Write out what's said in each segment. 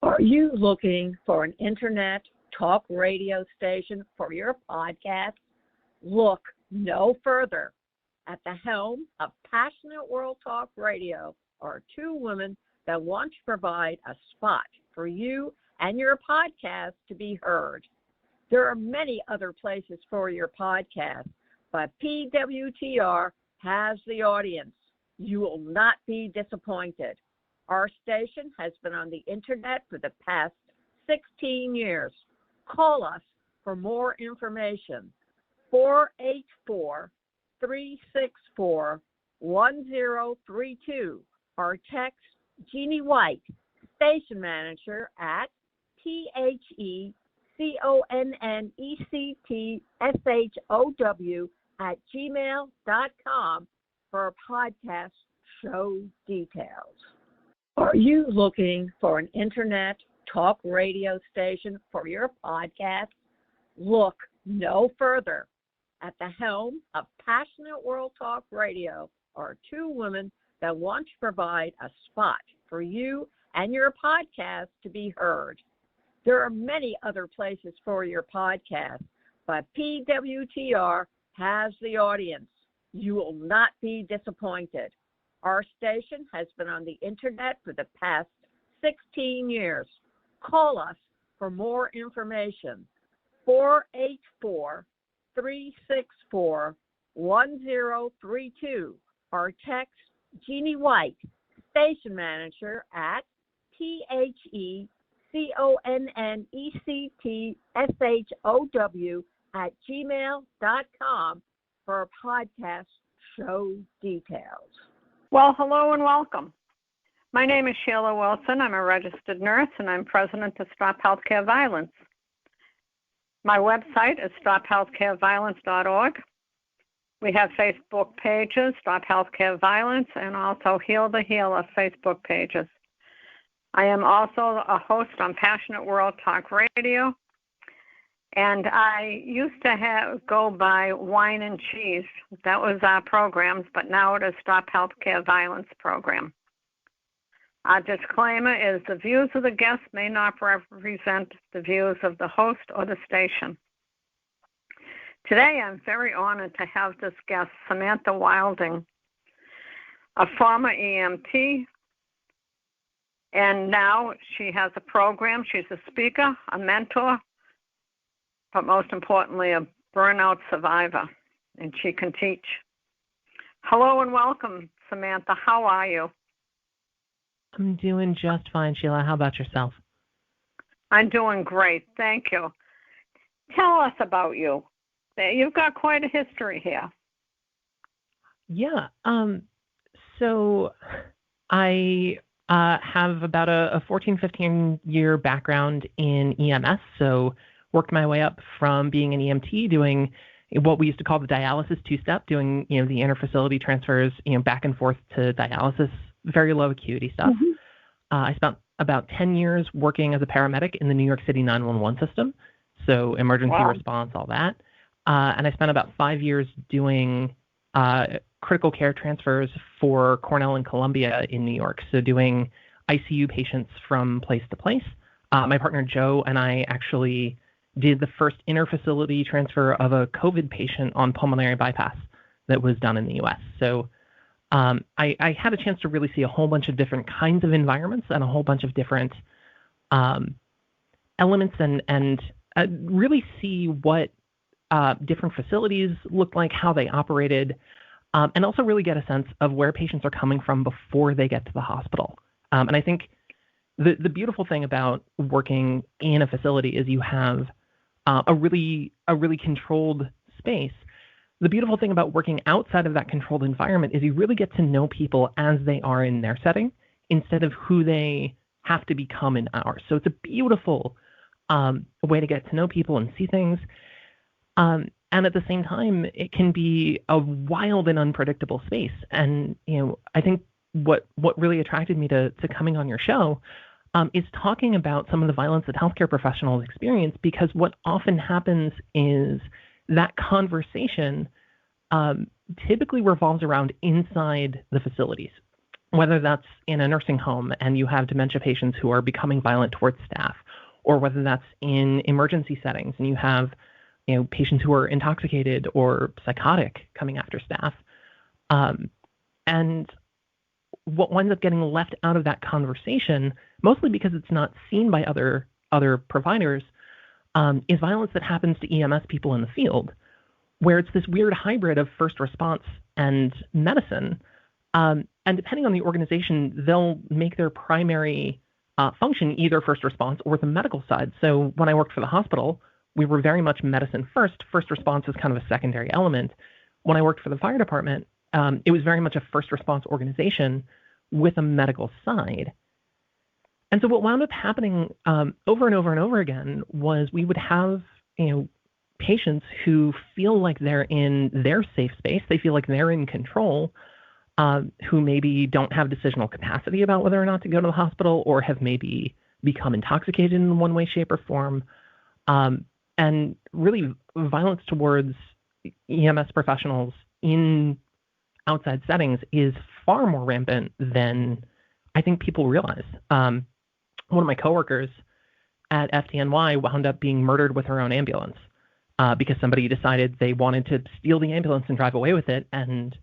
Are you looking for an internet talk radio station for your podcast? Look no further. At the helm of Passionate World Talk Radio are two women that want to provide a spot for you and your podcast to be heard. There are many other places for your podcast, but PWTR has the audience. You will not be disappointed. Our station has been on the internet for the past 16 years. Call us for more information. 484-364-1032 or text Jeannie White, station manager at pwrnetworkllc@gmail.com for podcast show details. Are you looking for an internet talk radio station for your podcast? Look no further. At the helm of Passionate World Talk Radio are two women that want to provide a spot for you and your podcast to be heard. There are many other places for your podcast, but PWTR has the audience. You will not be disappointed. Our station has been on the internet for the past 16 years. Call us for more information. 484-364-1032 or text Jeannie White, station manager at pwrnetworkllc@gmail.com for podcast show details. Well, hello and welcome. My name is Sheila Wilson. I'm a registered nurse, and I'm president of Stop Healthcare Violence. My website is stophealthcareviolence.org. We have Facebook pages, Stop Healthcare Violence, and also Heal the Healer Facebook pages. I am also a host on Passionate World Talk Radio, and I used to go by Wine and Cheese. That was our programs, but now it is Stop Healthcare Violence program. Our disclaimer is the views of the guest may not represent the views of the host or the station. Today, I'm very honored to have this guest, Samantha Wilding, a former EMT, and now she has a program. She's a speaker, a mentor, but most importantly, a burnout survivor, and she can teach. Hello and welcome, Samantha. How are you? I'm doing just fine, Sheila. How about yourself? I'm doing great. Thank you. Tell us about you. You've got quite a history here. Yeah. So I have about a 14, 15-year background in EMS. So worked my way up from being an EMT, doing what we used to call the dialysis two-step, doing the interfacility transfers, back and forth to dialysis, very low acuity stuff. Mm-hmm. I spent about 10 years working as a paramedic in the New York City 911 system, so emergency response, all that. And I spent about 5 years doing critical care transfers for Cornell and Columbia in New York, so doing ICU patients from place to place. My partner Joe and I actually did the first interfacility transfer of a COVID patient on pulmonary bypass that was done in the U.S. So I had a chance to really see a whole bunch of different kinds of environments and a whole bunch of different elements and really see what different facilities looked like, how they operated, and also really get a sense of where patients are coming from before they get to the hospital. And I think the beautiful thing about working in a facility is you have a really controlled space. The beautiful thing about working outside of that controlled environment is you really get to know people as they are in their setting instead of who they have to become in ours. So it's a beautiful way to get to know people and see things. And at the same time, it can be a wild and unpredictable space. And, I think what really attracted me to coming on your show is talking about some of the violence that healthcare professionals experience, because what often happens is that conversation typically revolves around inside the facilities. whether that's in a nursing home and you have dementia patients who are becoming violent towards staff, or whether that's in emergency settings and you have patients who are intoxicated or psychotic coming after staff. And what winds up getting left out of that conversation, mostly because it's not seen by other providers, is violence that happens to EMS people in the field, where it's this weird hybrid of first response and medicine. And depending on the organization, they'll make their primary function either first response or the medical side. So when I worked for the hospital, we were very much medicine first. First response is kind of a secondary element. When I worked for the fire department, it was very much a first response organization with a medical side. And so what wound up happening over and over and over again was we would have patients who feel like they're in their safe space. They feel like they're in control, who maybe don't have decisional capacity about whether or not to go to the hospital, or have maybe become intoxicated in one way, shape, or form. And really, violence towards EMS professionals in outside settings is far more rampant than I think people realize. One of my coworkers at FDNY wound up being murdered with her own ambulance because somebody decided they wanted to steal the ambulance and drive away with it, and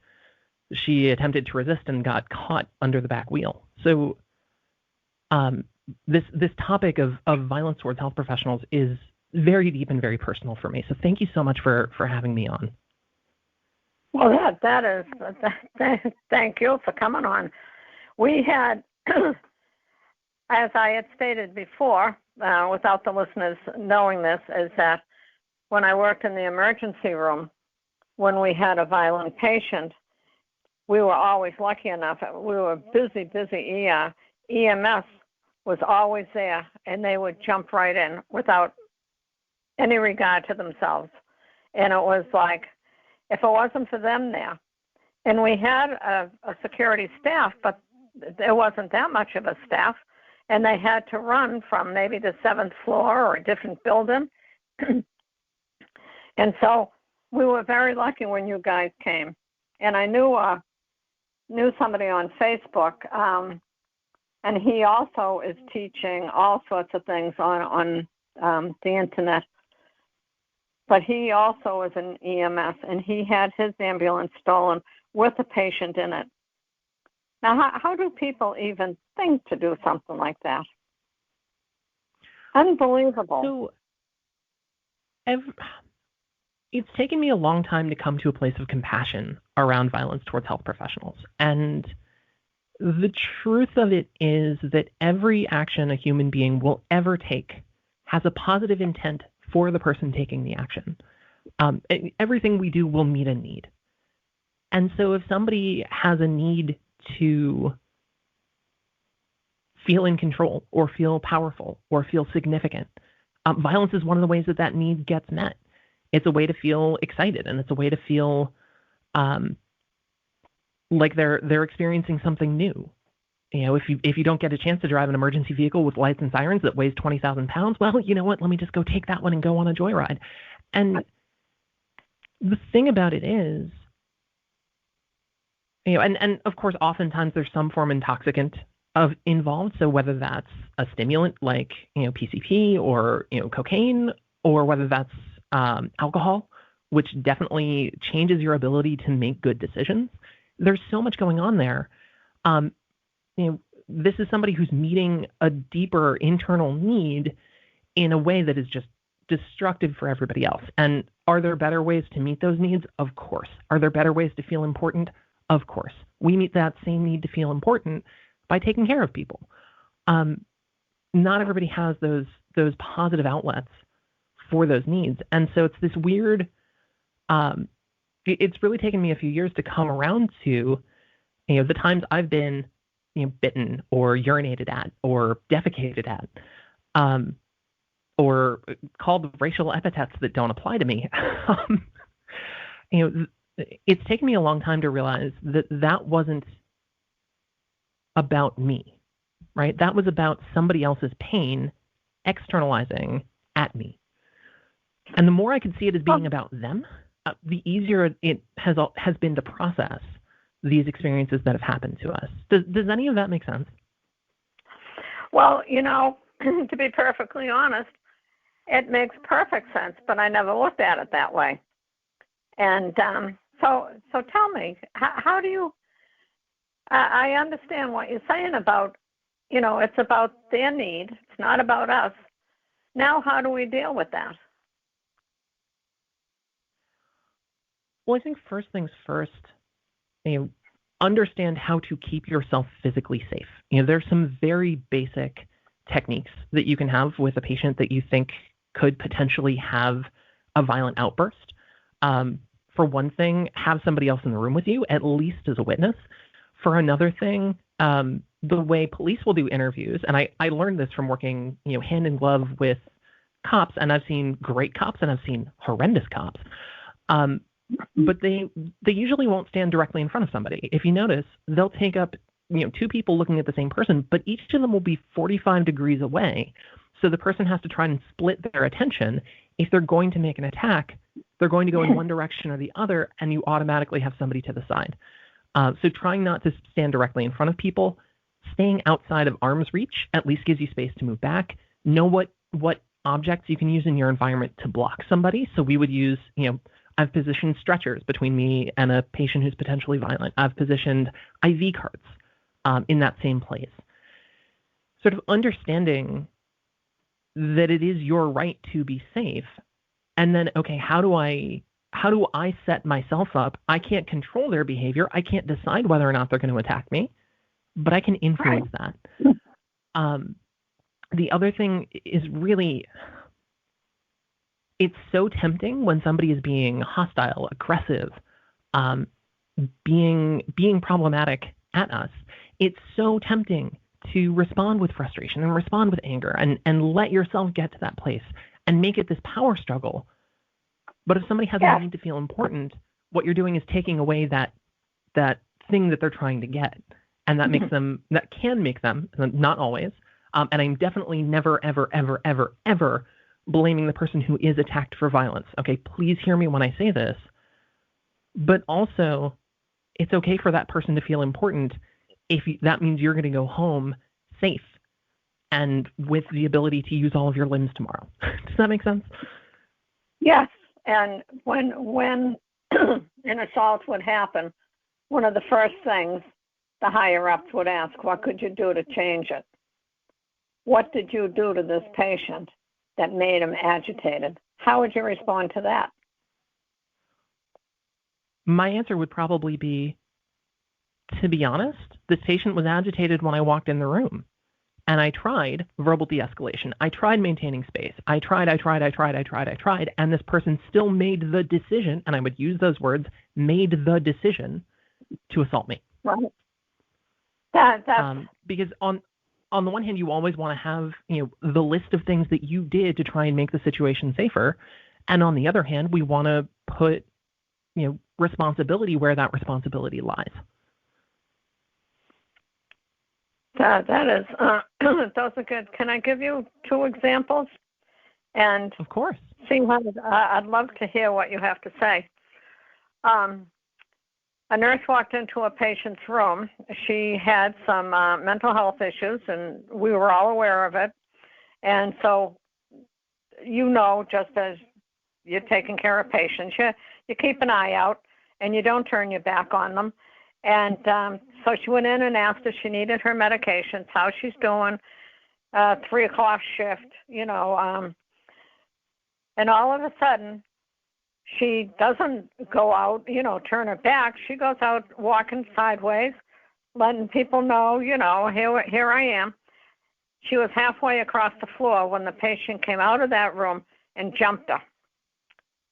she attempted to resist and got caught under the back wheel. So this topic of violence towards health professionals is very deep and very personal for me. So thank you so much for having me on. Well, that is, thank you for coming on. We had, as I had stated before, without the listeners knowing this, is that when I worked in the emergency room, when we had a violent patient, we were always lucky enough. We were busy ER. EMS was always there, and they would jump right in without any regard to themselves. And it was like, if it wasn't for them there, and we had a security staff, but there wasn't that much of a staff, and they had to run from maybe the 7th floor or a different building. And so we were very lucky when you guys came. And I knew somebody on Facebook, and he also is teaching all sorts of things on the internet. But he also is an EMS, and he had his ambulance stolen with a patient in it. Now, how do people even think to do something like that? Unbelievable. So, it's taken me a long time to come to a place of compassion around violence towards health professionals. And the truth of it is that every action a human being will ever take has a positive intent for the person taking the action. Everything we do will meet a need. And so if somebody has a need to feel in control or feel powerful or feel significant, violence is one of the ways that need gets met. It's a way to feel excited, and it's a way to feel like they're experiencing something new. If you don't get a chance to drive an emergency vehicle with lights and sirens that weighs 20,000 pounds, well, you know what? Let me just go take that one and go on a joyride. And the thing about it is, and of course, oftentimes there's some form intoxicant involved. So whether that's a stimulant like PCP or cocaine, or whether that's alcohol, which definitely changes your ability to make good decisions. There's so much going on there. This is somebody who's meeting a deeper internal need in a way that is just destructive for everybody else. And are there better ways to meet those needs? Of course. Are there better ways to feel important? Of course. We meet that same need to feel important by taking care of people. Not everybody has those positive outlets for those needs. And so it's this weird, it's really taken me a few years to come around to, the times I've been, bitten or urinated at or defecated at, or called racial epithets that don't apply to me. It's taken me a long time to realize that wasn't about me, right? That was about somebody else's pain externalizing at me. And the more I could see it as being about them, the easier it has been to process these experiences that have happened to us. Does any of that make sense? Well, to be perfectly honest, it makes perfect sense, but I never looked at it that way. And so tell me, how do you? I understand what you're saying about, it's about their need. It's not about us. Now, how do we deal with that? Well, I think first things first, understand how to keep yourself physically safe. There's some very basic techniques that you can have with a patient that you think could potentially have a violent outburst. For one thing, have somebody else in the room with you, at least as a witness. For another thing, the way police will do interviews, and I learned this from working, hand in glove with cops, and I've seen great cops and I've seen horrendous cops. But they usually won't stand directly in front of somebody. If you notice, they'll take up, two people looking at the same person, but each of them will be 45 degrees away. So the person has to try and split their attention. If they're going to make an attack, they're going to go in one direction or the other, and you automatically have somebody to the side. So trying not to stand directly in front of people, staying outside of arm's reach at least gives you space to move back. Know what objects you can use in your environment to block somebody. So we would use, I've positioned stretchers between me and a patient who's potentially violent. I've positioned IV carts in that same place. Sort of understanding that it is your right to be safe. And then, okay, how do I set myself up? I can't control their behavior. I can't decide whether or not they're going to attack me, but I can influence that. The other thing is really, it's so tempting when somebody is being hostile, aggressive, being problematic at us. It's so tempting to respond with frustration and respond with anger and let yourself get to that place and make it this power struggle. But if somebody has a need to feel important, what you're doing is taking away that thing that they're trying to get. And that makes them, that can make them, not always, and I'm definitely never, ever, ever, ever, ever blaming the person who is attacked for violence. Okay, please hear me when I say this. But also, it's okay for that person to feel important if that means you're going to go home safe and with the ability to use all of your limbs tomorrow. Does that make sense? Yes. And when an assault would happen, one of the first things the higher-ups would ask, what could you do to change it? What did you do to this patient that made him agitated? How would you respond to that? My answer would probably be, to be honest, this patient was agitated when I walked in the room. And I tried verbal de-escalation. I tried maintaining space. I tried, and this person still made the decision, and I would use those words, made the decision to assault me. Right. Because on the one hand, you always want to have, the list of things that you did to try and make the situation safer. And on the other hand, we want to put, responsibility where that responsibility lies. That is, those are good. Can I give you 2 examples? And of course. See what I'd love to hear what you have to say. A nurse walked into a patient's room. She had some mental health issues, and we were all aware of it. And so, just as you're taking care of patients, you keep an eye out, and you don't turn your back on them. And so she went in and asked if she needed her medications, how she's doing, 3 o'clock shift, and all of a sudden, she doesn't go out, turn her back. She goes out walking sideways, letting people know, here I am. She was halfway across the floor when the patient came out of that room and jumped her.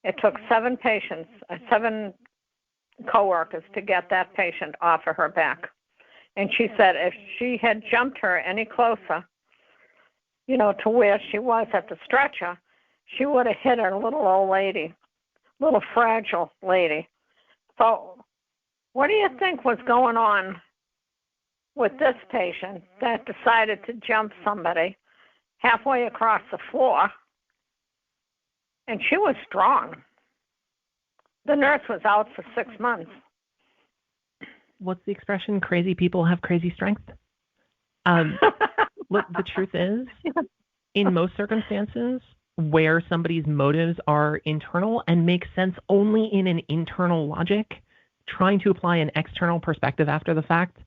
It took 7 coworkers to get that patient off of her back. And she said if she had jumped her any closer, to where she was at the stretcher, she would have hit her little old lady, little fragile lady. So what do you think was going on with this patient that decided to jump somebody halfway across the floor? And she was strong. The nurse was out for 6 months. what's the expression? Crazy people have crazy strength. Look, the truth is, in most circumstances where somebody's motives are internal and make sense only in an internal logic, trying to apply an external perspective after the fact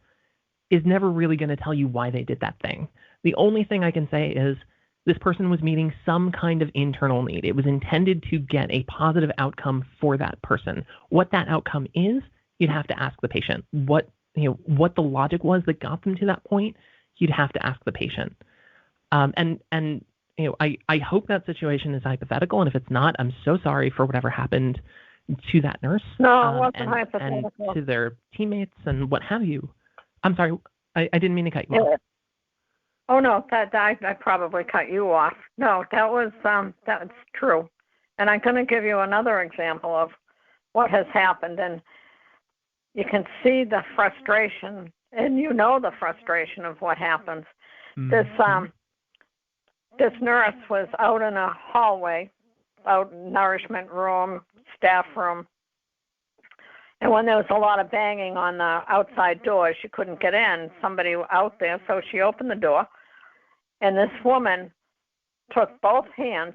is never really going to tell you why they did that thing. The only thing I can say is this person was meeting some kind of internal need. It was intended to get a positive outcome for that person. What that outcome is, you'd have to ask the patient. What the logic was that got them to that point, you'd have to ask the patient. I hope that situation is hypothetical, and if it's not, I'm so sorry for whatever happened to that nurse. No, it wasn't hypothetical. And to their teammates and what have you. I'm sorry, I didn't mean to cut you off. Oh no, I probably cut you off. No, that's true. And I'm going to give you another example of what has happened, and you can see the frustration, and you know the frustration of what happens. Mm-hmm. This nurse was out in a hallway, out in nourishment room, staff room, and when there was a lot of banging on the outside door, she couldn't get in. Somebody out there, so she opened the door, and this woman took both hands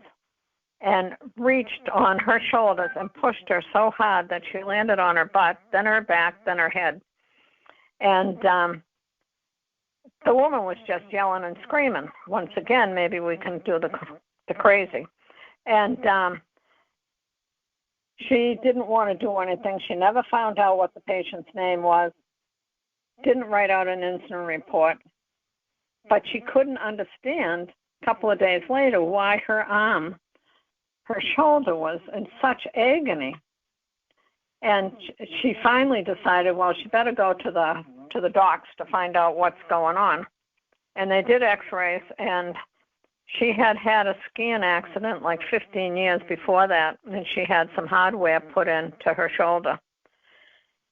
and reached on her shoulders and pushed her so hard that she landed on her butt, then her back, then her head. And the woman was just yelling and screaming. Once again, maybe we can do the crazy. And she didn't want to do anything. She never found out what the patient's name was, didn't write out an incident report, but she couldn't understand a couple of days later why her shoulder was in such agony. And she finally decided, well, she better go to the docs to find out what's going on. And they did x-rays, and she had had a skiing accident like 15 years before that, and she had some hardware put into her shoulder.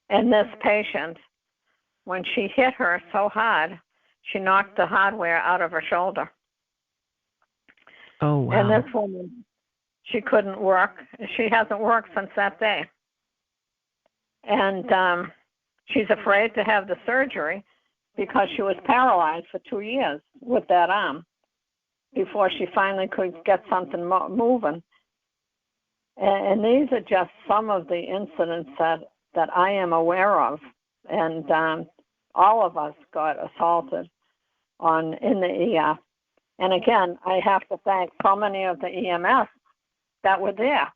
And this patient, when she hit her so hard, she knocked the hardware out of her shoulder. Oh, wow. And this woman, she couldn't work. She hasn't worked since that day. And she's afraid to have the surgery because she was paralyzed for 2 years with that arm before she finally could get something moving. And these are just some of the incidents that I am aware of. And all of us got assaulted in the ER. And again, I have to thank so many of the EMS that were there.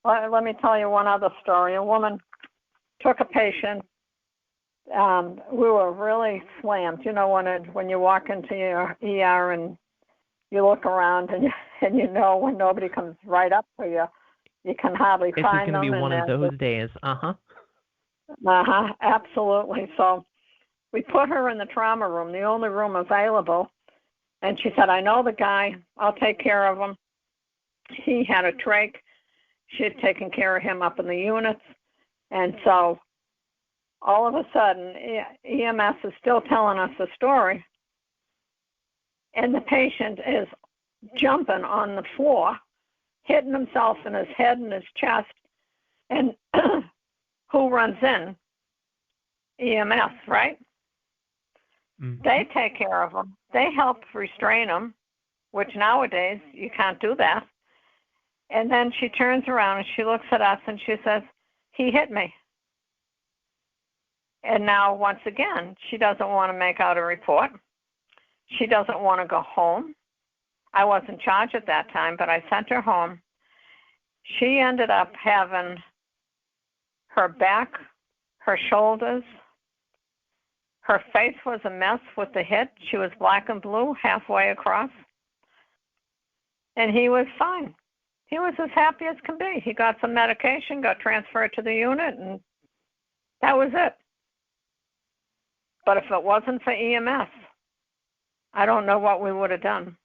Let me tell you one other story. A woman took a patient. We were really slammed. You know, when you walk into your ER and you look around and you know when nobody comes right up to you, you can hardly find them. It's going to be one of those days. Absolutely. So we put her in the trauma room, the only room available. And she said, I know the guy. I'll take care of him. He had a trach. She had taken care of him up in the units. And so all of a sudden, EMS is still telling us the story. And the patient is jumping on the floor, hitting himself in his head and his chest. And who runs in? EMS, right? Mm-hmm. They take care of him. They help restrain him, which nowadays you can't do that. And then she turns around and she looks at us and she says, he hit me. And now, once again, she doesn't want to make out a report. She doesn't want to go home. I was in charge at that time, but I sent her home. She ended up having her back, her shoulders, her face was a mess with the hit. She was black and blue halfway across. And he was fine. He was as happy as can be. He got some medication, got transferred to the unit, and that was it. But if it wasn't for EMS, I don't know what we would have done.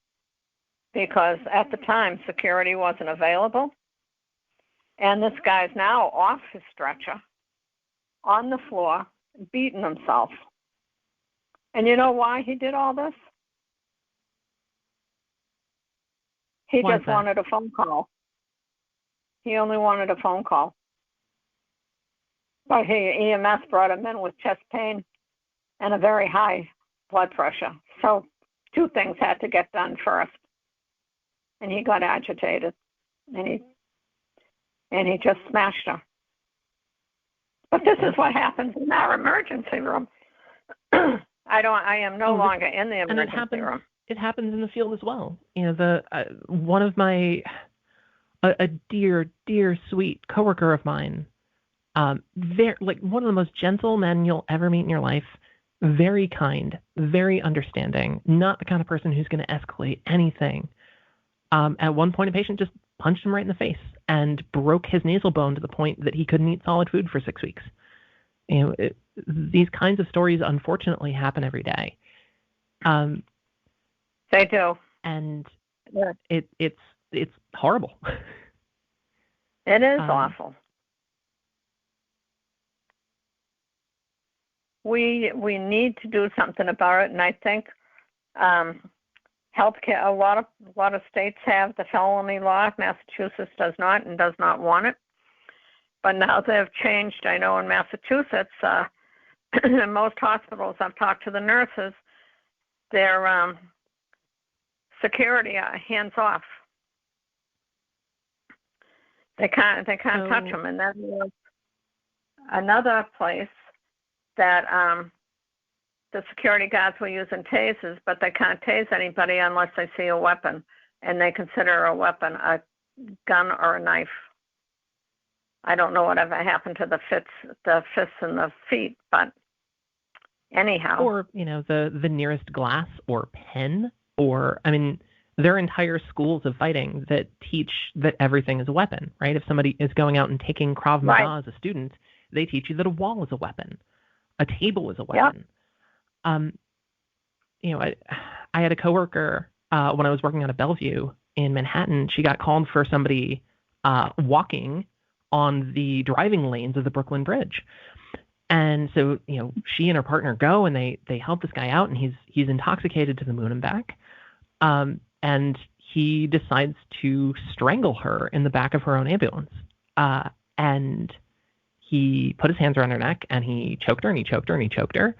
Because at the time, security wasn't available. And this guy's now off his stretcher, on the floor, beating himself. And you know why he did all this? He just wanted a phone call. He only wanted a phone call. But EMS brought him in with chest pain and a very high blood pressure. So 2 things had to get done first. And he got agitated, and he just smashed her. But this is what happens in our emergency room. I am no longer in the emergency room. It happens in the field as well. You know, one of my a dear, sweet coworker of mine, one of the most gentle men you'll ever meet in your life. Very kind, very understanding. Not the kind of person who's going to escalate anything. At one point, a patient just punched him right in the face and broke his nasal bone to the point that he couldn't eat solid food for 6 weeks. You know, these kinds of stories unfortunately happen every day. They do, and it's horrible. It is awful. We need to do something about it, and I think healthcare. A lot of states have the felony law. Massachusetts does not and does not want it. But now they've changed. I know in Massachusetts, in most hospitals, I've talked to the nurses. Their security hands off. They can't touch them. And then there's another place that the security guards were using tasers, but they can't tase anybody unless they see a weapon, and they consider a weapon a gun or a knife. I don't know whatever happened to the fists and the feet, but anyhow. Or, you know, the nearest glass or pen, or, I mean, there are entire schools of fighting that teach that everything is a weapon, right? If somebody is going out and taking Krav Maga as a student, they teach you that a wall is a weapon. A table is a weapon. Yep. You know, I had a coworker when I was working out of Bellevue in Manhattan. She got called for somebody walking on the driving lanes of the Brooklyn Bridge. And so, you know, she and her partner go and they help this guy out, and he's intoxicated to the moon and back. And he decides to strangle her in the back of her own ambulance. And he put his hands around her neck, and he choked her, and he choked her, and he choked her.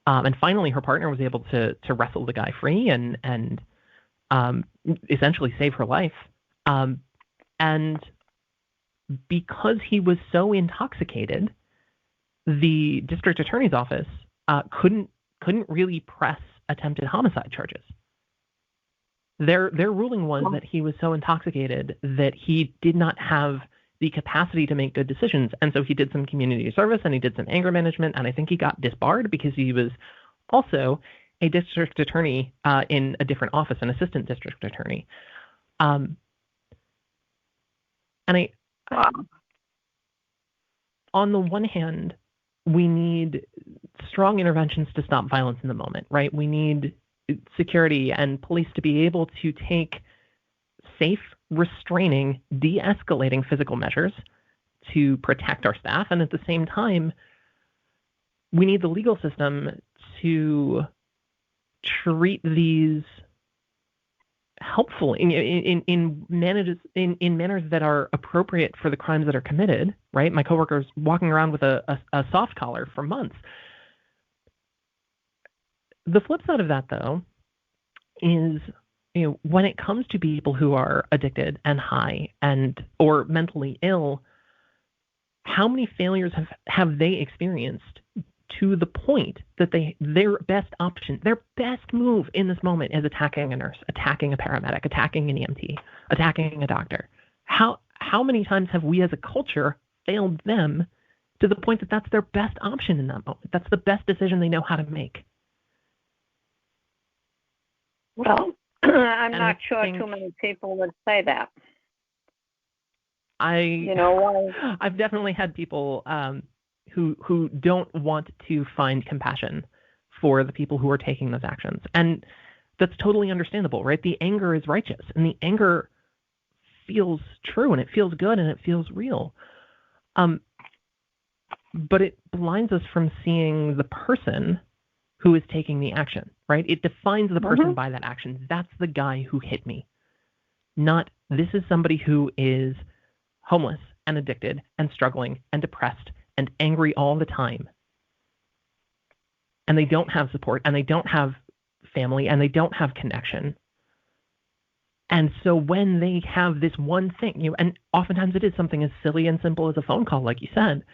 And finally, her partner was able to wrestle the guy free and essentially save her life. And because he was so intoxicated, the district attorney's office couldn't really press attempted homicide charges. Their ruling was that he was so intoxicated that he did not have the capacity to make good decisions. And so he did some community service and he did some anger management, and I think he got disbarred because he was also a district attorney in a different office, an assistant district attorney. And on the one hand, we need strong interventions to stop violence in the moment, right? We need security and police to be able to take safe, restraining, de-escalating physical measures to protect our staff. And at the same time, we need the legal system to treat these helpfully in manners that are appropriate for the crimes that are committed, right? My coworker's walking around with a soft collar for months. The flip side of that, though, is, you know, when it comes to people who are addicted and high or mentally ill, how many failures have they experienced to the point that their best option, their best move in this moment is attacking a nurse, attacking a paramedic, attacking an EMT, attacking a doctor? How many times have we as a culture failed them to the point that that's their best option in that moment? That's the best decision they know how to make. Well, I'm not sure too many people would say that. I've definitely had people who don't want to find compassion for the people who are taking those actions. And that's totally understandable, right? The anger is righteous, and the anger feels true, and it feels good, and it feels real. But it blinds us from seeing the person who is taking the action, right? It defines the person by that action. That's the guy who hit me. Not, this is somebody who is homeless and addicted and struggling and depressed and angry all the time. And they don't have support, and they don't have family, and they don't have connection. And so when they have this one thing, and oftentimes it is something as silly and simple as a phone call, like you said,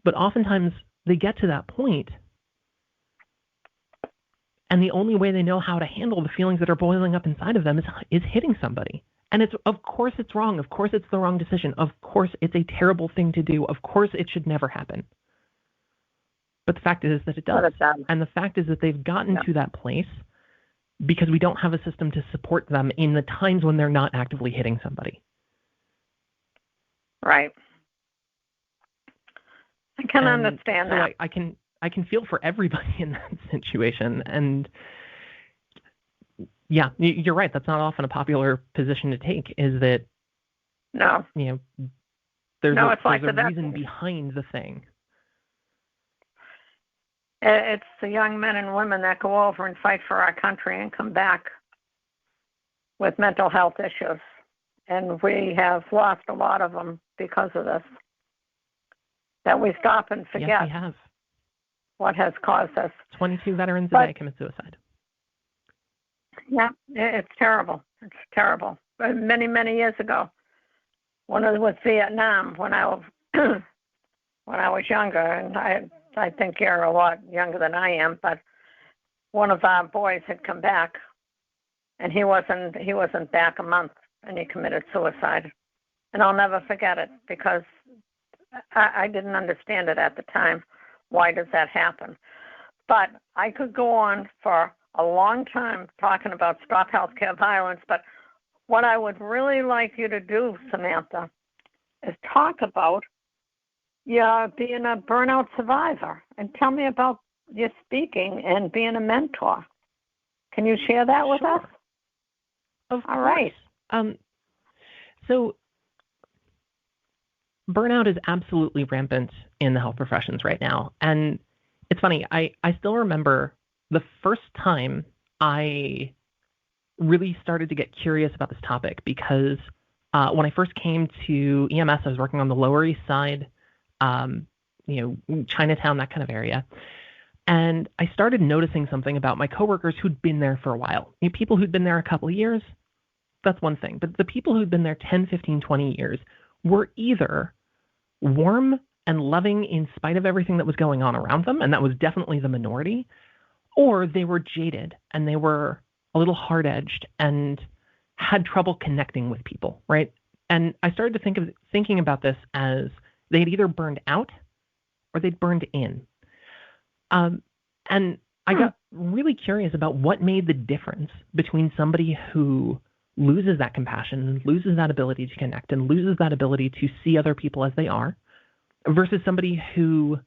but oftentimes they get to that point, and the only way they know how to handle the feelings that are boiling up inside of them is hitting somebody. And of course it's wrong. Of course it's the wrong decision. Of course it's a terrible thing to do. Of course it should never happen. But the fact is that it does. And the fact is that they've gotten to that place because we don't have a system to support them in the times when they're not actively hitting somebody. Right. I can understand that. I can feel for everybody in that situation. And yeah, you're right. That's not often a popular position to take, is that, no, there's a reason behind the thing. It's the young men and women that go over and fight for our country and come back with mental health issues. And we have lost a lot of them because of this. That we stop and forget. Yes, we have. What has caused this. 22 veterans a day commit suicide. Yeah, it's terrible. It's terrible. But many, many years ago, one of them was Vietnam when I was younger, and I think you're a lot younger than I am, but one of our boys had come back, and he wasn't back a month, and he committed suicide. And I'll never forget it because I didn't understand it at the time. Why does that happen? But I could go on for a long time talking about stop healthcare violence, but what I would really like you to do, Samantha, is talk about being a burnout survivor and tell me about your speaking and being a mentor. Can you share that with us? Of All course. right. So burnout is absolutely rampant in the health professions right now. And it's funny, I still remember the first time I really started to get curious about this topic because when I first came to EMS, I was working on the Lower East Side, Chinatown, that kind of area. And I started noticing something about my coworkers who'd been there for a while. People who'd been there a couple of years, that's one thing. But the people who'd been there 10, 15, 20 years were either warm and loving in spite of everything that was going on around them, and that was definitely the minority, or they were jaded and they were a little hard-edged and had trouble connecting with people, right? And I started to thinking about this as they'd either burned out or they'd burned in. And I got really curious about what made the difference between somebody who loses that compassion and loses that ability to connect and loses that ability to see other people as they are versus somebody who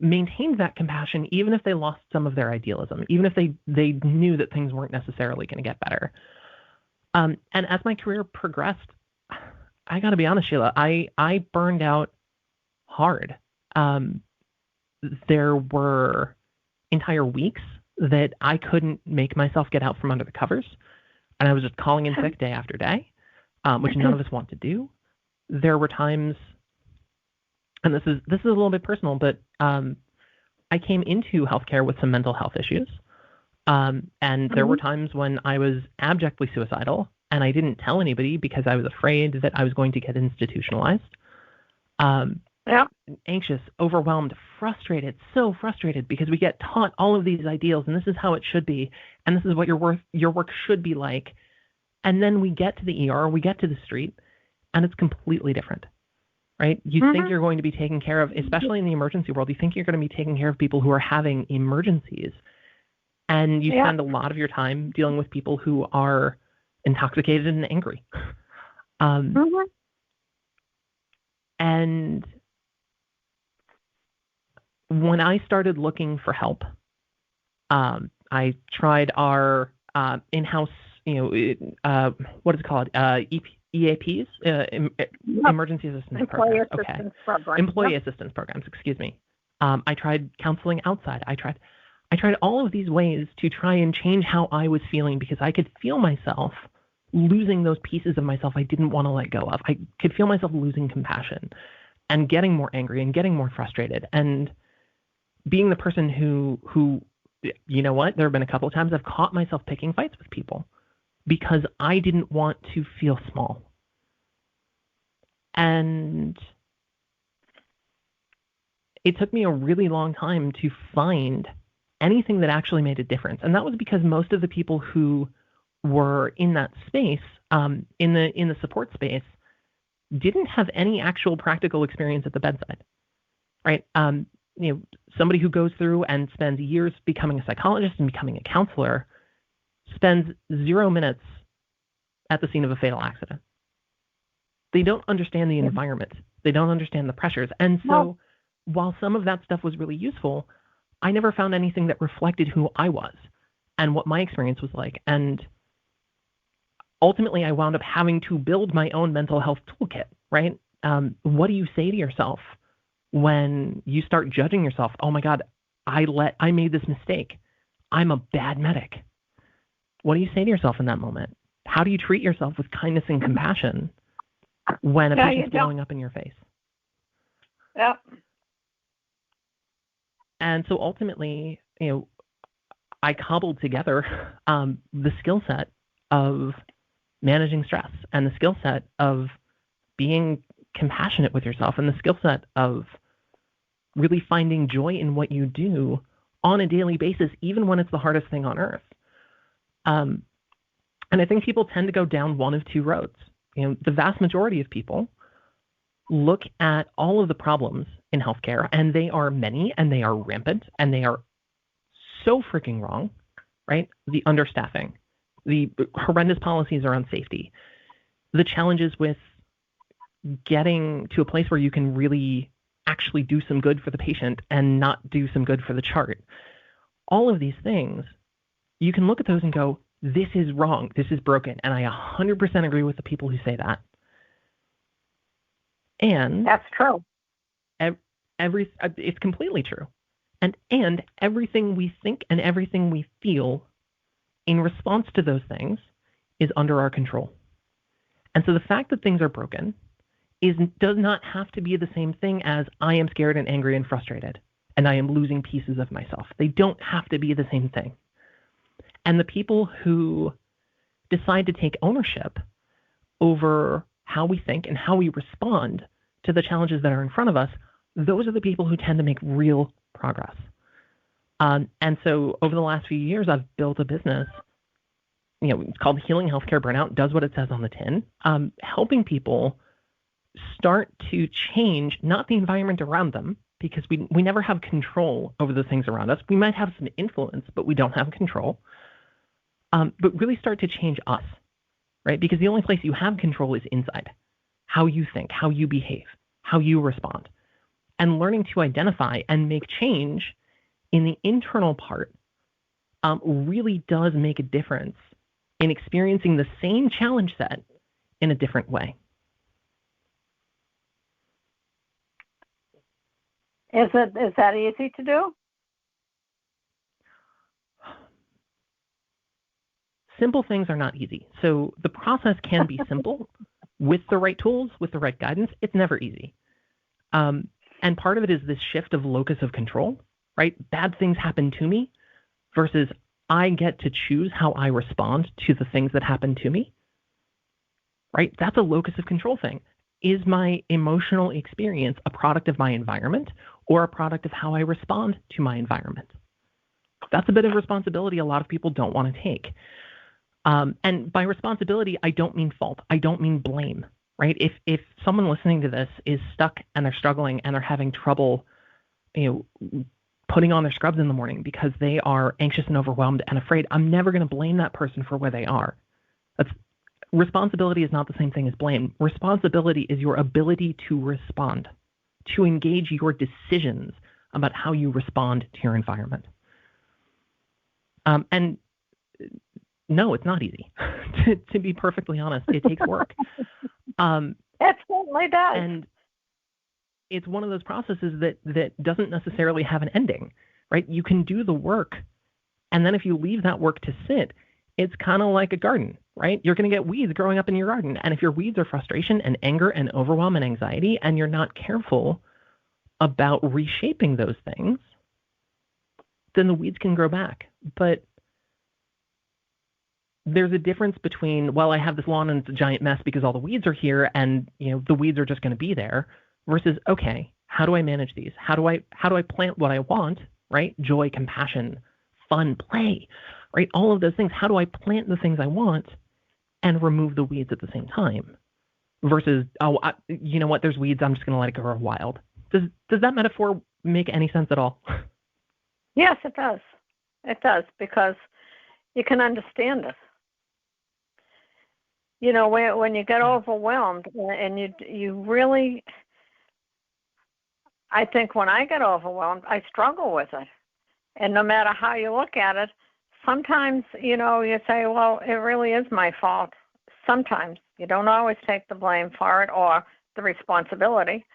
maintained that compassion even if they lost some of their idealism, even if they knew that things weren't necessarily going to get better. And as my career progressed, I got to be honest, Sheila, I burned out hard. There were entire weeks that I couldn't make myself get out from under the covers, and I was just calling in sick day after day, which none of us want to do. There were times, and this is a little bit personal, but I came into healthcare with some mental health issues, and there were times when I was abjectly suicidal, and I didn't tell anybody because I was afraid that I was going to get institutionalized. Anxious, overwhelmed, frustrated, so frustrated because we get taught all of these ideals and this is how it should be and this is what your work should be like. And then we get to the ER, we get to the street, and it's completely different, right? You think you're going to be taken care of, especially in the emergency world, you think you're going to be taking care of people who are having emergencies. And you spend a lot of your time dealing with people who are intoxicated and angry. And when I started looking for help, I tried our in-house, what is it called? EAPs, Emergency Assistance Programs. Employee Assistance Programs, excuse me. I tried counseling outside. I tried all of these ways to try and change how I was feeling because I could feel myself losing those pieces of myself I didn't want to let go of. I could feel myself losing compassion. and getting more angry and getting more frustrated and being the person who, you know what, there have been a couple of times I've caught myself picking fights with people because I didn't want to feel small. And it took me a really long time to find anything that actually made a difference. And that was because most of the people who were in that space, in the support space, didn't have any actual practical experience at the bedside, right? Somebody who goes through and spends years becoming a psychologist and becoming a counselor spends 0 minutes at the scene of a fatal accident. They don't understand the environment. They don't understand the pressures. And so while some of that stuff was really useful, I never found anything that reflected who I was and what my experience was like. And ultimately, I wound up having to build my own mental health toolkit, right? What do you say to yourself when you start judging yourself? Oh my God, I made this mistake. I'm a bad medic. What do you say to yourself in that moment? How do you treat yourself with kindness and compassion when a patient's blowing up in your face? Yep. And so ultimately, I cobbled together the skill set of managing stress and the skill set of being compassionate with yourself and the skill set of really finding joy in what you do on a daily basis, even when it's the hardest thing on earth. And I think people tend to go down one of two roads. The vast majority of people look at all of the problems in healthcare, and they are many, and they are rampant, and they are so freaking wrong, right? The understaffing, the horrendous policies around safety, the challenges with getting to a place where you can really actually do some good for the patient and not do some good for the chart. All of these things, you can look at those and go, this is wrong, this is broken, and I 100% agree with the people who say that. And that's true. It's completely true. And everything we think and everything we feel in response to those things is under our control. And so the fact that things are broken does not have to be the same thing as I am scared and angry and frustrated and I am losing pieces of myself. They don't have to be the same thing. And the people who decide to take ownership over how we think and how we respond to the challenges that are in front of us, those are the people who tend to make real progress. And so over the last few years, I've built a business, it's called Healing Healthcare Burnout, does what it says on the tin, helping people start to change, not the environment around them, because we never have control over the things around us. We might have some influence, but we don't have control. But really start to change us, right? Because the only place you have control is inside. How you think, how you behave, how you respond. And learning to identify and make change in the internal part really does make a difference in experiencing the same challenge set in a different way. Is that easy to do? Simple things are not easy. So the process can be simple with the right tools, with the right guidance. It's never easy. And part of it is this shift of locus of control, right? Bad things happen to me versus I get to choose how I respond to the things that happen to me, right? That's a locus of control thing. Is my emotional experience a product of my environment or a product of how I respond to my environment? That's a bit of responsibility a lot of people don't want to take. And by responsibility, I don't mean fault. I don't mean blame, right? If someone listening to this is stuck and they're struggling and they're having trouble, putting on their scrubs in the morning because they are anxious and overwhelmed and afraid, I'm never going to blame that person for where they are. Responsibility is not the same thing as blame. Responsibility is your ability to respond, to engage your decisions about how you respond to your environment. And no, it's not easy. to be perfectly honest, it takes work. It certainly does. And it's one of those processes that doesn't necessarily have an ending, right? You can do the work, and then if you leave that work to sit, it's kind of like a garden, right? You're going to get weeds growing up in your garden. And if your weeds are frustration and anger and overwhelm and anxiety, and you're not careful about reshaping those things, then the weeds can grow back. But there's a difference between, well, I have this lawn and it's a giant mess because all the weeds are here and, the weeds are just going to be there, versus, okay, how do I manage these? How do I plant what I want, right? Joy, compassion, fun, play, right? All of those things. How do I plant the things I want and remove the weeds at the same time? Versus, you know what? There's weeds. I'm just going to let it grow wild. Does that metaphor make any sense at all? Yes, it does. It does, because you can understand it. When you get overwhelmed, and you really, I think when I get overwhelmed, I struggle with it. And no matter how you look at it, sometimes, you say, well, it really is my fault. Sometimes. You don't always take the blame for it or the responsibility.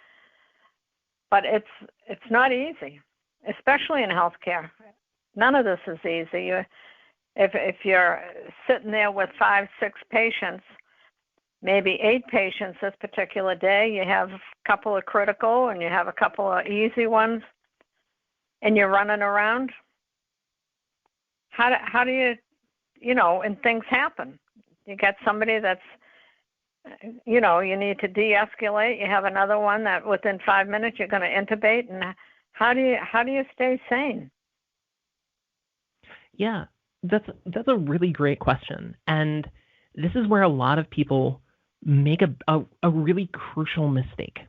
But it's not easy, especially in healthcare. None of this is easy. If you're sitting there with 5, 6 patients, maybe 8 patients this particular day, you have a couple of critical and you have a couple of easy ones, and you're running around, how do you, and things happen. You get somebody that's, you need to de-escalate. You have another one that within 5 minutes you're going to intubate, and how do you stay sane? Yeah, that's a really great question, and this is where a lot of people make a really crucial mistake.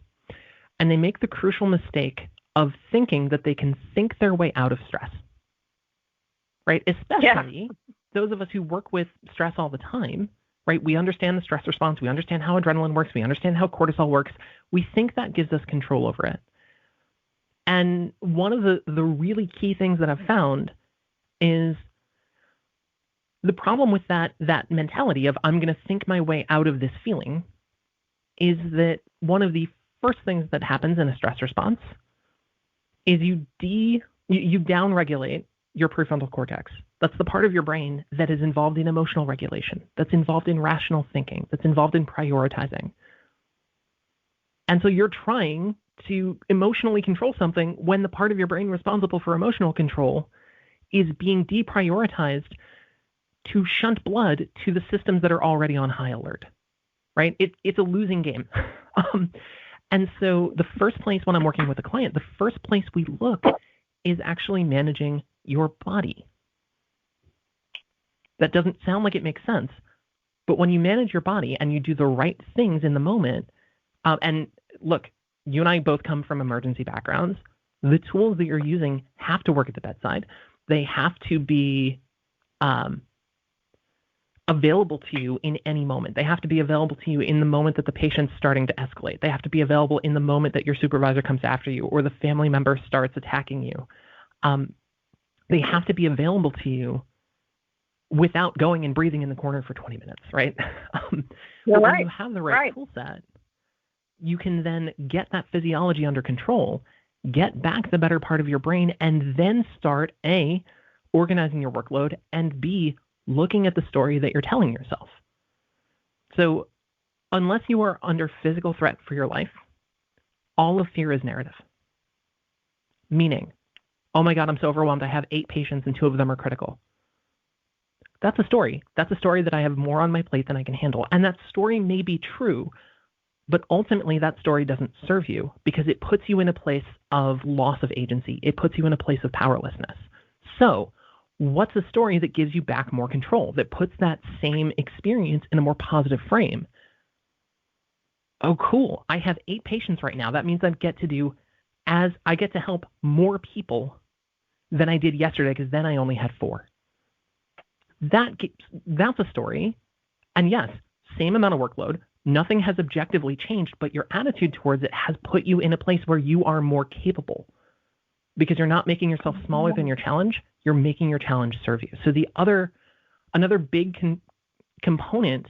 And they make the crucial mistake of thinking that they can think their way out of stress, right? Especially those of us who work with stress all the time, right? We understand the stress response. We understand how adrenaline works. We understand how cortisol works. We think that gives us control over it. And one of the really key things that I've found is the problem with that mentality of I'm going to think my way out of this feeling is that one of the first things that happens in a stress response is you downregulate your prefrontal cortex. That's the part of your brain that is involved in emotional regulation, that's involved in rational thinking, that's involved in prioritizing. And so you're trying to emotionally control something when the part of your brain responsible for emotional control is being deprioritized to shunt blood to the systems that are already on high alert, right? It's a losing game. And so the first place when I'm working with a client, the first place we look is actually managing your body. That doesn't sound like it makes sense, but when you manage your body and you do the right things in the moment, and look, you and I both come from emergency backgrounds, the tools that you're using have to work at the bedside. They have to be available to you in any moment. They have to be available to you in the moment that the patient's starting to escalate. They have to be available in the moment that your supervisor comes after you or the family member starts attacking you. They have to be available to you without going and breathing in the corner for 20 minutes, right? But when you have the right tool set, you can then get that physiology under control, get back the better part of your brain, and then start A, organizing your workload, and B, looking at the story that you're telling yourself. So unless you are under physical threat for your life, all of fear is narrative. Meaning, oh my God, I'm so overwhelmed. I have 8 patients and 2 of them are critical. That's a story. That's a story that I have more on my plate than I can handle. And that story may be true, but ultimately that story doesn't serve you because it puts you in a place of loss of agency. It puts you in a place of powerlessness. So what's a story that gives you back more control, that puts that same experience in a more positive frame? Oh, cool. I have 8 patients right now. That means I get to help more people than I did yesterday because then I only had 4. That's a story. And yes, same amount of workload. Nothing has objectively changed, but your attitude towards it has put you in a place where you are more capable because you're not making yourself smaller than your challenge. You're making your challenge serve you. So another big component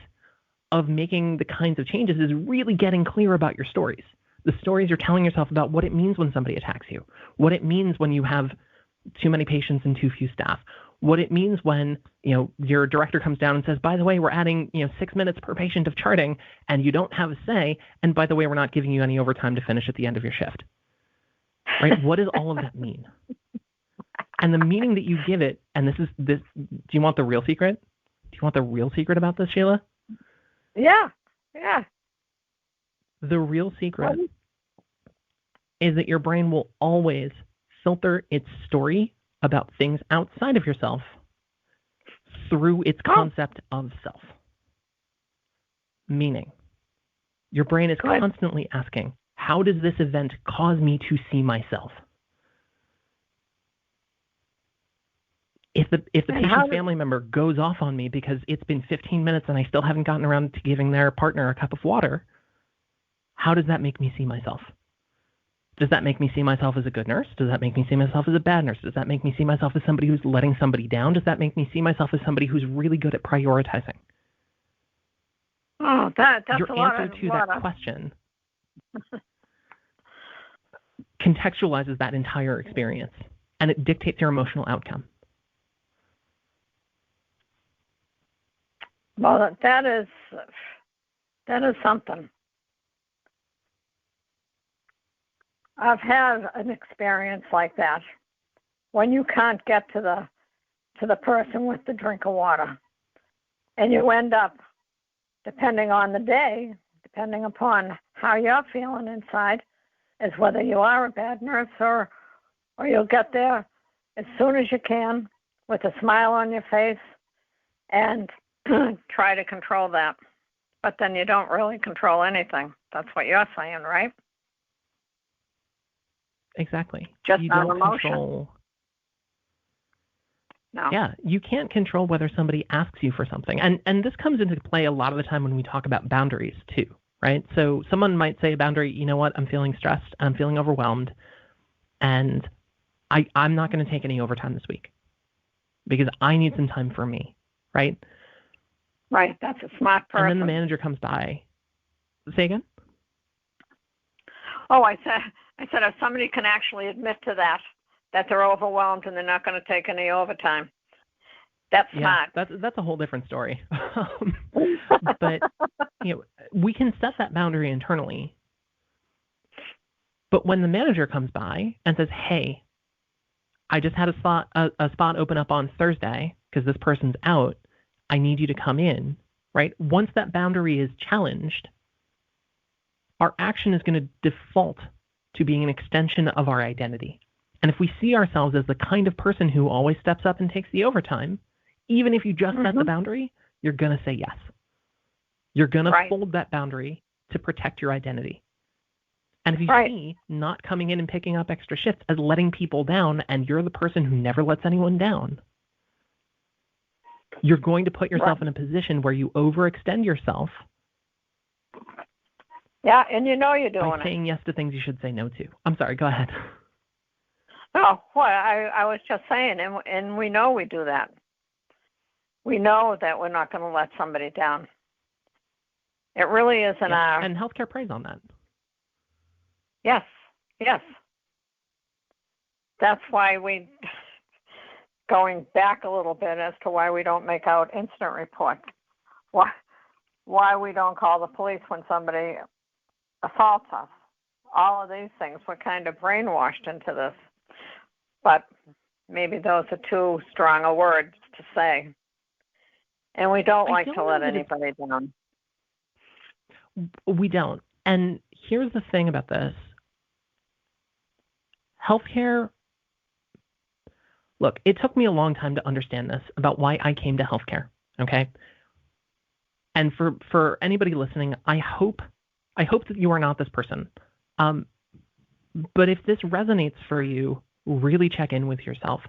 of making the kinds of changes is really getting clear about your stories. The stories you're telling yourself about what it means when somebody attacks you, what it means when you have too many patients and too few staff, what it means when, your director comes down and says, by the way, we're adding, 6 minutes per patient of charting, and you don't have a say, and by the way, we're not giving you any overtime to finish at the end of your shift. Right? What does all of that mean? And the meaning that you give it, and this, do you want the real secret? Do you want the real secret about this, Sheila? Yeah. The real secret is that your brain will always filter its story about things outside of yourself through its concept of self. Meaning, your brain is constantly asking, how does this event cause me to see myself? If the patient's family member goes off on me because it's been 15 minutes and I still haven't gotten around to giving their partner a cup of water, how does that make me see myself? Does that make me see myself as a good nurse? Does that make me see myself as a bad nurse? Does that make me see myself as somebody who's letting somebody down? Does that make me see myself as somebody who's really good at prioritizing? Oh, that's your a lot answer to that question contextualizes that entire experience, and it dictates your emotional outcome. Well, that is something. I've had an experience like that when you can't get to the person with the drink of water, and you end up, depending on the day, depending upon how you're feeling inside, is whether you are a bad nurse or you'll get there as soon as you can with a smile on your face and try to control that. But then you don't really control anything. That's what you're saying, right? Exactly. Just you not don't emotion. Control. No. Yeah, you can't control whether somebody asks you for something. And this comes into play a lot of the time when we talk about boundaries too, right? So someone might say a boundary, you know what, I'm feeling stressed, I'm feeling overwhelmed, and I'm not going to take any overtime this week because I need some time for me, right? Right, that's a smart person. And then the manager comes by. Say again? Oh, I said if somebody can actually admit to that they're overwhelmed and they're not going to take any overtime, that's smart. Yeah, that's a whole different story. But we can set that boundary internally. But when the manager comes by and says, "Hey, I just had a spot open up on Thursday because this person's out. I need you to come in," right? Once that boundary is challenged, our action is going to default to being an extension of our identity. And if we see ourselves as the kind of person who always steps up and takes the overtime, even if you just set the boundary, you're going to say yes. You're going to fold that boundary to protect your identity. And if you see not coming in and picking up extra shifts as letting people down, and you're the person who never lets anyone down, you're going to put yourself in a position where you overextend yourself. Yeah, and you're doing by saying yes to things you should say no to. I'm sorry, go ahead. No, well, I was just saying, and we know we do that. We know that we're not going to let somebody down. It really isn't our... And healthcare preys on that. Yes. That's why going back a little bit as to why we don't make out incident reports, why we don't call the police when somebody assaults us. All of these things, we're kind of brainwashed into this. But maybe those are too strong a words to say. And we don't like to let anybody down. We don't. And here's the thing about this. Healthcare, look, it took me a long time to understand this about why I came to healthcare, okay? And for anybody listening, I hope that you are not this person. But if this resonates for you, really check in with yourself.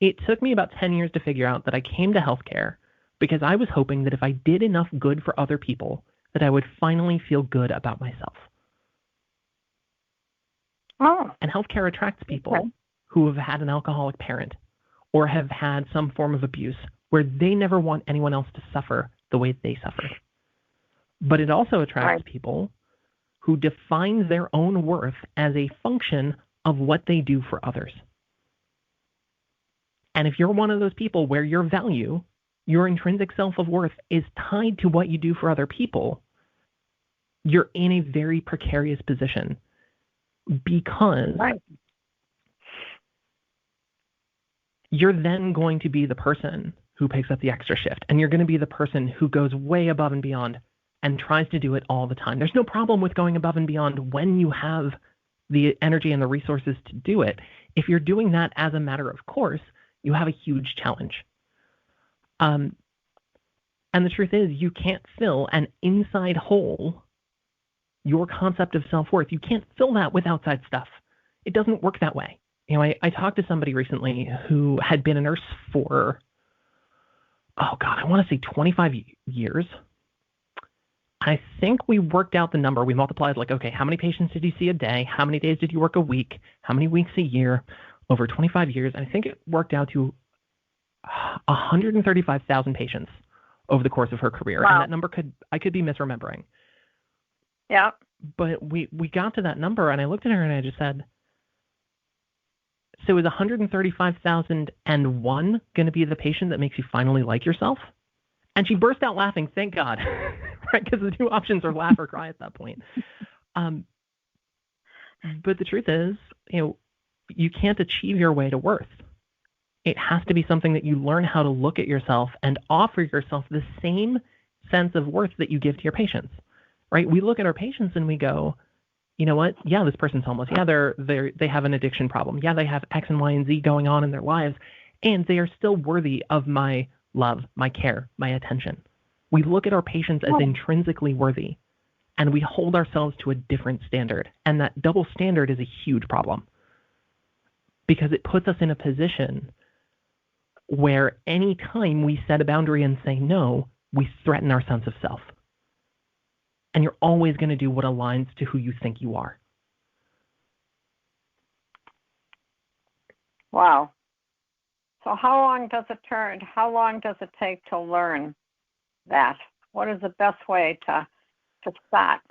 It took me about 10 years to figure out that I came to healthcare because I was hoping that if I did enough good for other people, that I would finally feel good about myself. Oh. And healthcare attracts people who have had an alcoholic parent or have had some form of abuse where they never want anyone else to suffer the way they suffered. But it also attracts people who define their own worth as a function of what they do for others. And if you're one of those people where your value, your intrinsic self-worth is tied to what you do for other people, you're in a very precarious position because you're then going to be the person who picks up the extra shift, and you're going to be the person who goes way above and beyond and tries to do it all the time. There's no problem with going above and beyond when you have the energy and the resources to do it. If you're doing that as a matter of course, you have a huge challenge. And the truth is, you can't fill an inside hole, your concept of self-worth. You can't fill that with outside stuff. It doesn't work that way. You know, I talked to somebody recently who had been a nurse for, I want to say 25 years. I think we worked out the number. We multiplied okay, how many patients did you see a day? How many days did you work a week? How many weeks a year? Over 25 years. I think it worked out to 135,000 patients over the course of her career. Wow. And that number I could be misremembering. Yeah. But we got to that number, and I looked at her and I just said, so is 135,001 going to be the patient that makes you finally like yourself? And she burst out laughing, thank God, right? Because the two options are laugh or cry at that point. But the truth is, you can't achieve your way to worth. It has to be something that you learn how to look at yourself and offer yourself the same sense of worth that you give to your patients, right? We look at our patients and we go, you know what? Yeah, this person's homeless. Yeah, they have an addiction problem. Yeah, they have X and Y and Z going on in their lives, and they are still worthy of my love, my care, my attention. We look at our patients as intrinsically worthy, and we hold ourselves to a different standard. And that double standard is a huge problem because it puts us in a position where any time we set a boundary and say no, we threaten our sense of self. And you're always going to do what aligns to who you think you are. Wow. So how long does it take to learn that? What is the best way to start?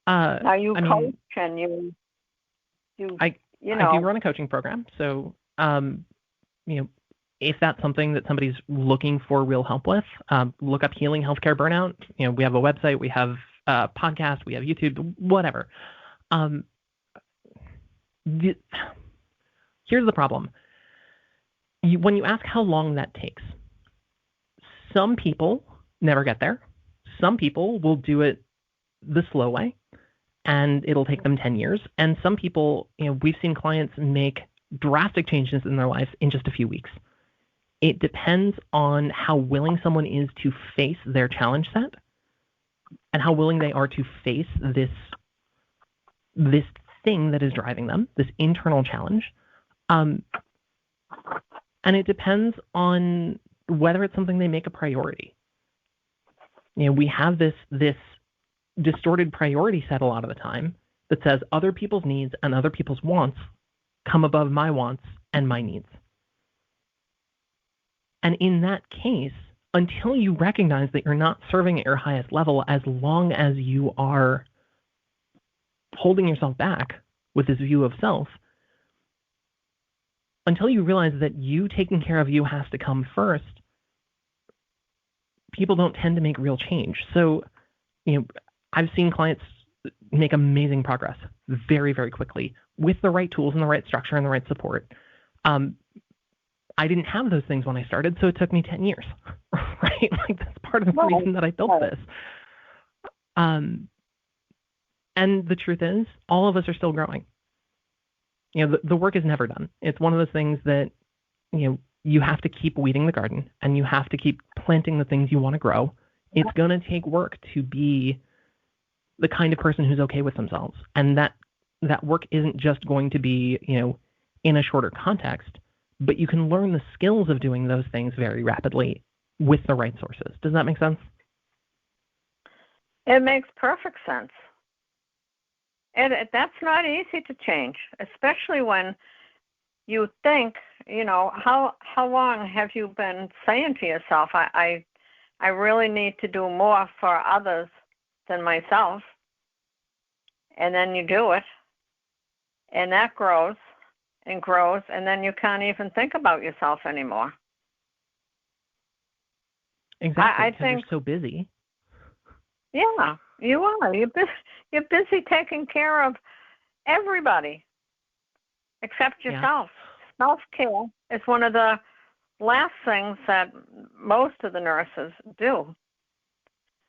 Now you coach and you I do run a coaching program. So, if that's something that somebody's looking for real help with, look up Healing Healthcare Burnout. We have a website, we have a podcast, we have YouTube, whatever. Here's the problem. When you ask how long that takes, some people never get there. Some people will do it the slow way, and it'll take them 10 years. And some people, we've seen clients make drastic changes in their life in just a few weeks. It depends on how willing someone is to face their challenge set and how willing they are to face this thing that is driving them, this internal challenge. And it depends on whether it's something they make a priority. We have this distorted priority set a lot of the time that says other people's needs and other people's wants come above my wants and my needs. And in that case, until you recognize that you're not serving at your highest level, as long as you are holding yourself back with this view of self, until you realize that you taking care of you has to come first, people don't tend to make real change. So, I've seen clients make amazing progress very, very quickly with the right tools and the right structure and the right support. I didn't have those things when I started, so it took me 10 years, right? That's part of the reason that I built this. And the truth is, all of us are still growing. The work is never done. It's one of those things that, you have to keep weeding the garden and you have to keep planting the things you want to grow. It's going to take work to be the kind of person who's okay with themselves. And that work isn't just going to be, in a shorter context, but you can learn the skills of doing those things very rapidly with the right sources. Does that make sense? It makes perfect sense. And that's not easy to change, especially when you think, how long have you been saying to yourself, I really need to do more for others than myself. And then you do it, and that grows, and grows, and then you can't even think about yourself anymore. Exactly, I because think you're so busy. Yeah, you are. You're busy taking care of everybody except Yeah. yourself. Self-care is one of the last things that most of the nurses do.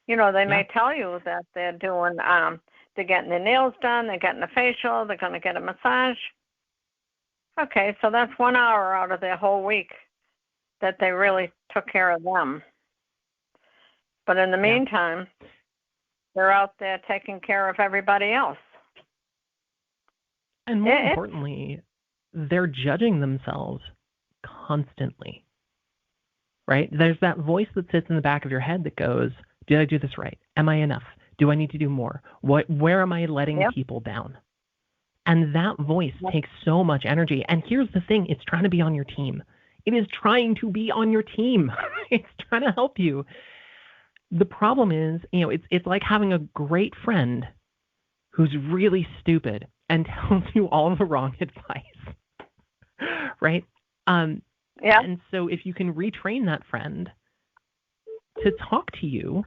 You know, they may tell you that they're doing, they're getting their nails done, they're getting a facial, they're going to get a massage. Okay, so that's 1 hour out of their whole week that they really took care of them. But in the meantime, they're out there taking care of everybody else. And more importantly, they're judging themselves constantly, right? There's that voice that sits in the back of your head that goes, did I do this right? Am I enough? Do I need to do more? Where am I letting people down? And that voice takes so much energy. And here's the thing, it's trying to be on your team. It is trying to be on your team. It's trying to help you. The problem is, you know, it's like having a great friend who's really stupid and tells you all the wrong advice, right? And so if you can retrain that friend to talk to you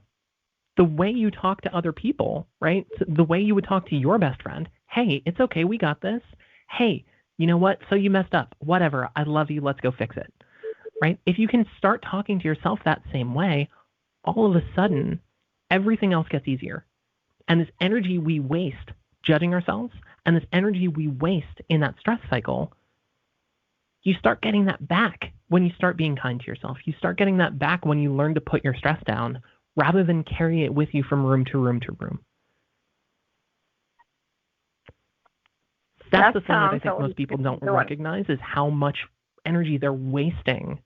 the way you talk to other people, right? So the way you would talk to your best friend. Hey, it's okay. We got this. Hey, you know what? So you messed up. Whatever. I love you. Let's go fix it, right? If you can start talking to yourself that same way, all of a sudden, everything else gets easier. And this energy we waste judging ourselves and this energy we waste in that stress cycle, you start getting that back when you start being kind to yourself. You start getting that back when you learn to put your stress down rather than carry it with you from room to room to room. That's the thing that I think most people don't recognize is how much energy they're wasting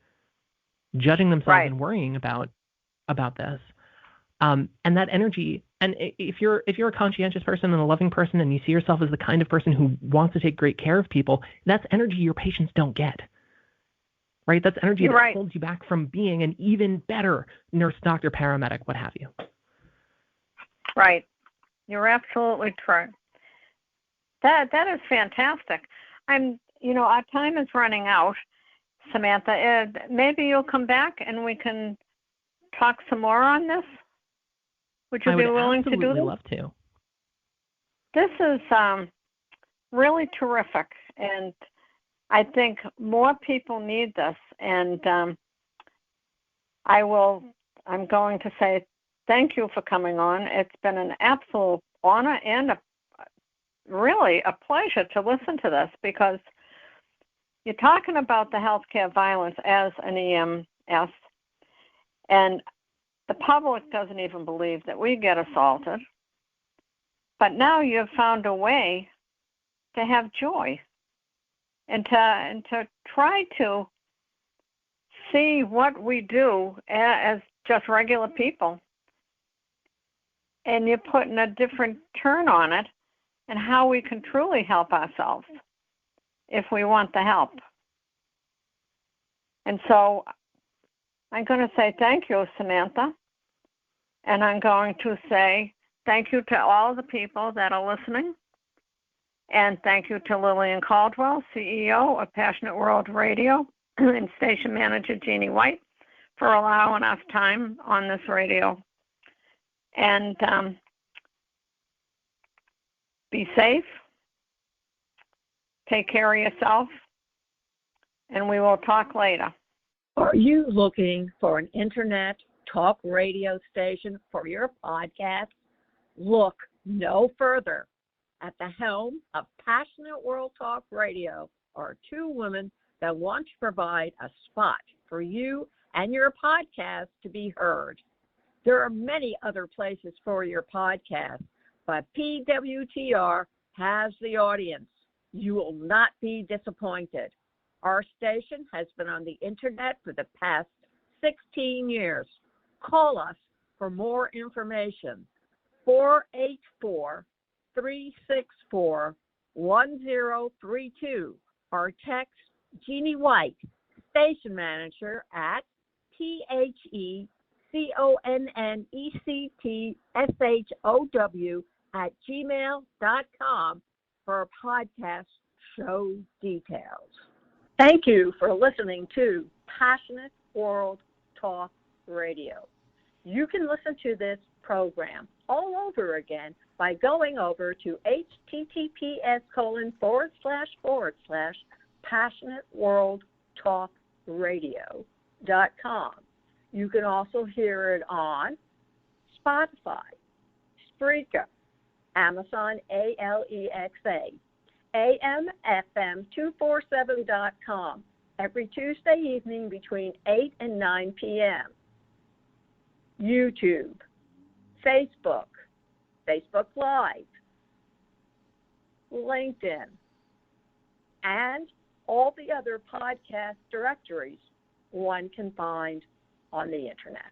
judging themselves and worrying about this. And that energy, and if you're a conscientious person and a loving person and you see yourself as the kind of person who wants to take great care of people, that's energy your patients don't get, right? That's energy that holds you back from being an even better nurse, doctor, paramedic, what have you. Right. You're absolutely true. That is fantastic. Our time is running out, Samantha. Maybe you'll come back and we can talk some more on this. Would you be willing to do this? I would absolutely love to. This is really terrific, and I think more people need this. And I'm going to say thank you for coming on. It's been an absolute honor and really a pleasure to listen to this, because you're talking about the healthcare violence as an EMS, and the public doesn't even believe that we get assaulted. But now you've found a way to have joy and to try to see what we do as just regular people. And you're putting a different turn on it and how we can truly help ourselves if we want the help. And so I'm going to say thank you, Samantha. And I'm going to say thank you to all the people that are listening. And thank you to Lillian Caldwell, CEO of Passionate World Radio, and station manager Jeannie White for allowing us time on this radio. And be safe. Take care of yourself. And we will talk later. Are you looking for an internet talk radio station for your podcast? Look no further. At the helm of Passionate World Talk Radio are two women that want to provide a spot for you and your podcast to be heard. There are many other places for your podcast, but PWTR has the audience. You will not be disappointed. Our station has been on the internet for the past 16 years. Call us for more information. 484-364-1032 or text Jeannie White, station manager, at PHECONNECTSHOW@gmail.com for a podcast show details. Thank you for listening to Passionate World Talk Radio. You can listen to this program all over again by going over to https://passionateworldtalkradio.com. You can also hear it on Spotify, Spreaker, Amazon Alexa, AMFM247.com every Tuesday evening between 8 and 9 p.m. YouTube, Facebook, Facebook Live, LinkedIn, and all the other podcast directories one can find on the internet.